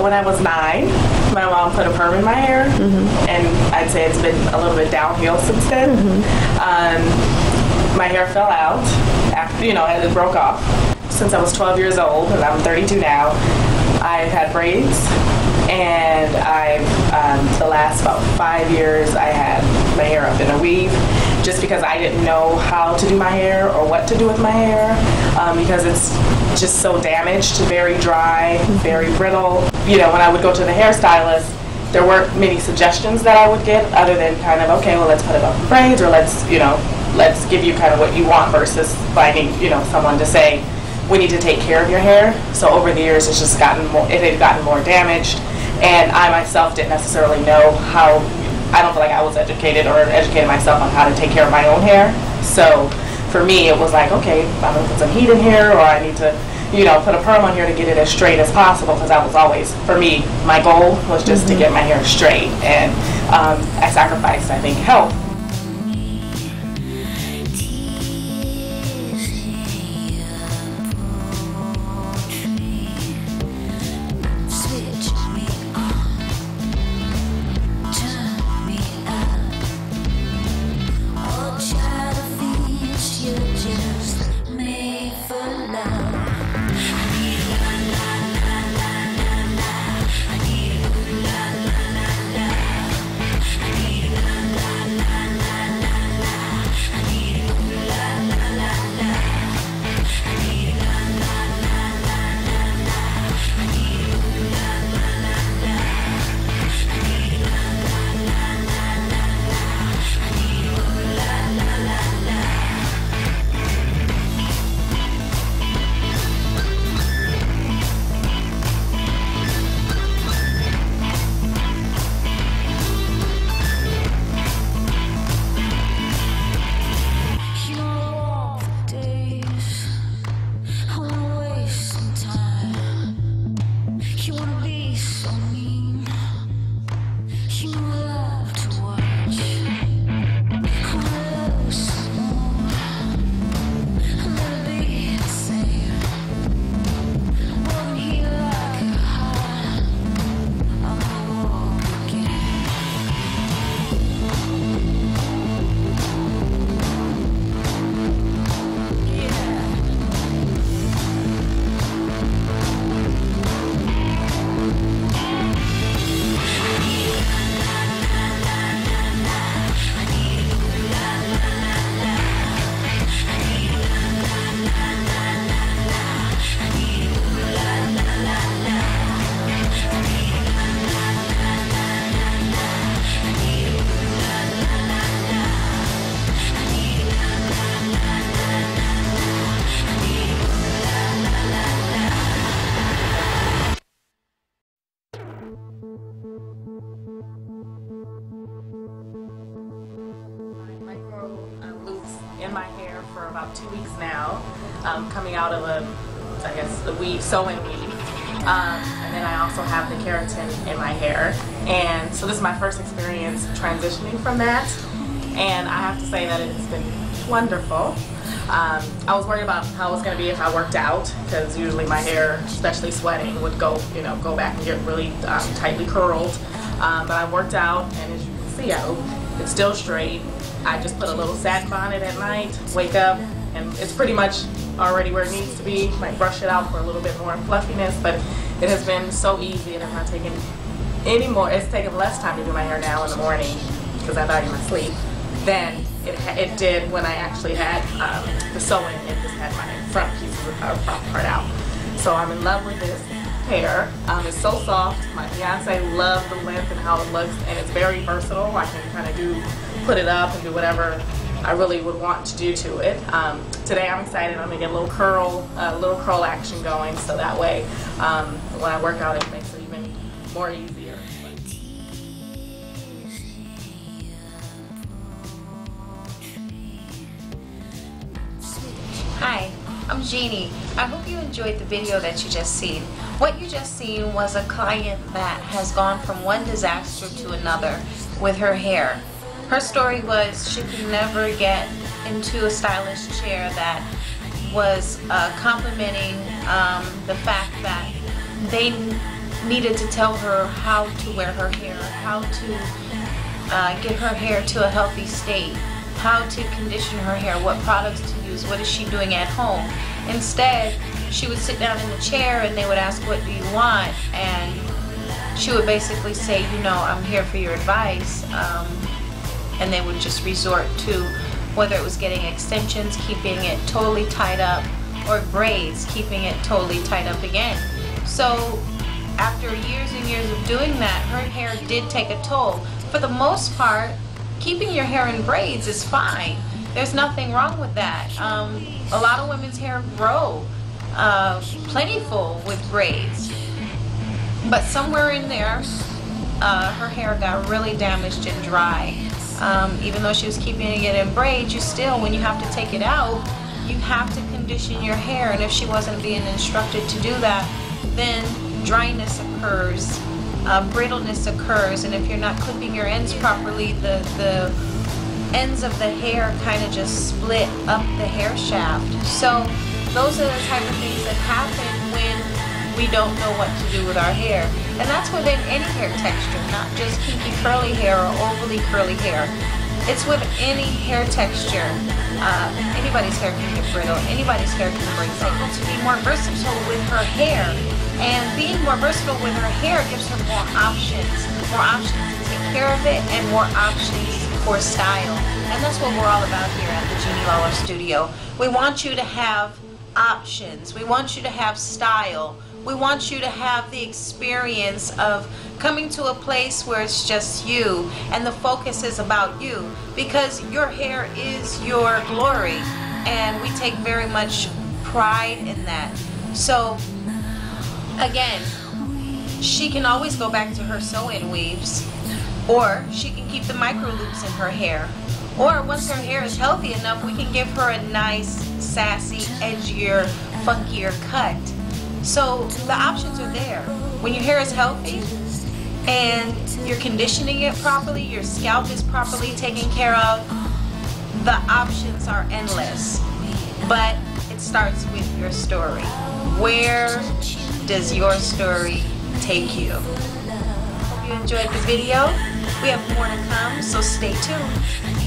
When I was 9, my mom put a perm in my hair, and I'd say it's been a little bit downhill since then. My hair fell out after, as it broke off. Since I was 12 years old, and I'm 32 now, I've had braids, and the last about 5 years, I had my hair up in a weave, just because I didn't know how to do my hair or what to do with my hair, because it's just so damaged, very dry, very brittle. When I would go to the hairstylist, there weren't many suggestions that I would get other than kind of, okay, well, let's put it up in braids, or let's give you kind of what you want, versus finding, someone to say, we need to take care of your hair. So over the years, it had gotten more damaged, and I myself didn't necessarily know how. I don't feel like I was educated myself on how to take care of my own hair. So for me, it was like, okay, I'm gonna put some heat in here, or I need to, put a perm on here to get it as straight as possible, because that was always, for me, my goal was just to get my hair straight, and I sacrificed, I think, health. In my hair for about 2 weeks now, coming out of the weave, sewing weave, and then I also have the keratin in my hair, and so this is my first experience transitioning from that, and I have to say that it has been wonderful. I was worried about how it was going to be if I worked out, because usually my hair, especially sweating, would go back and get really tightly curled, but I worked out, and as you can see, it's still straight. I just put a little satin bonnet at night, wake up, and it's pretty much already where it needs to be. Might brush it out for a little bit more fluffiness, but it has been so easy, and it's not taking any more. It's taking less time to do my hair now in the morning, because I thought in my sleep, than it did when I actually had the sewing and just had my front pieces of the front part out. So I'm in love with this hair. It's so soft. My fiance loved the length and how it looks, and it's very versatile. I can kind of put it up and do whatever I really would want to do to it. Today I'm excited. I'm gonna get a little curl action going, so that way when I work out, it makes it even more easier. Hi, I'm Jeannie. I hope you enjoyed the video that you just seen. What you just seen was a client that has gone from one disaster to another with her hair. Her story was she could never get into a stylish chair that was complimenting the fact that needed to tell her how to wear her hair, how to get her hair to a healthy state, how to condition her hair, what products to use, what is she doing at home. Instead, she would sit down in the chair and they would ask, what do you want? And she would basically say, you know, I'm here for your advice. And they would just resort to whether it was getting extensions, keeping it totally tied up, or braids, keeping it totally tied up again. So after years and years of doing that, her hair did take a toll. For the most part, keeping your hair in braids is fine. There's nothing wrong with that. A lot of women's hair grow plentiful with braids. But somewhere in there, her hair got really damaged and dry. Even though she was keeping it in braids, you still, when you have to take it out, you have to condition your hair. And if she wasn't being instructed to do that, then dryness occurs, brittleness occurs, and if you're not clipping your ends properly, the ends of the hair kind of just split up the hair shaft. So those are the type of things that happen when we don't know what to do with our hair. And that's within any hair texture, not just kinky curly hair or overly curly hair. It's with any hair texture. Anybody's hair can get brittle, anybody's hair can break. She's able to be more versatile with her hair. And being more versatile with her hair gives her more options to take care of it, and more options for style. And that's what we're all about here at the Jeannie Lawler Studio. We want you to have options. We want you to have style. We want you to have the experience of coming to a place where it's just you and the focus is about you, because your hair is your glory and we take very much pride in that. So again, she can always go back to her sew-in weaves, or she can keep the micro loops in her hair, or once her hair is healthy enough, we can give her a nice, sassy, edgier, funkier cut. So the options are there. When your hair is healthy and you're conditioning it properly, your scalp is properly taken care of, the options are endless. But it starts with your story. Where does your story take you? Hope you enjoyed the video. We have more to come, so stay tuned.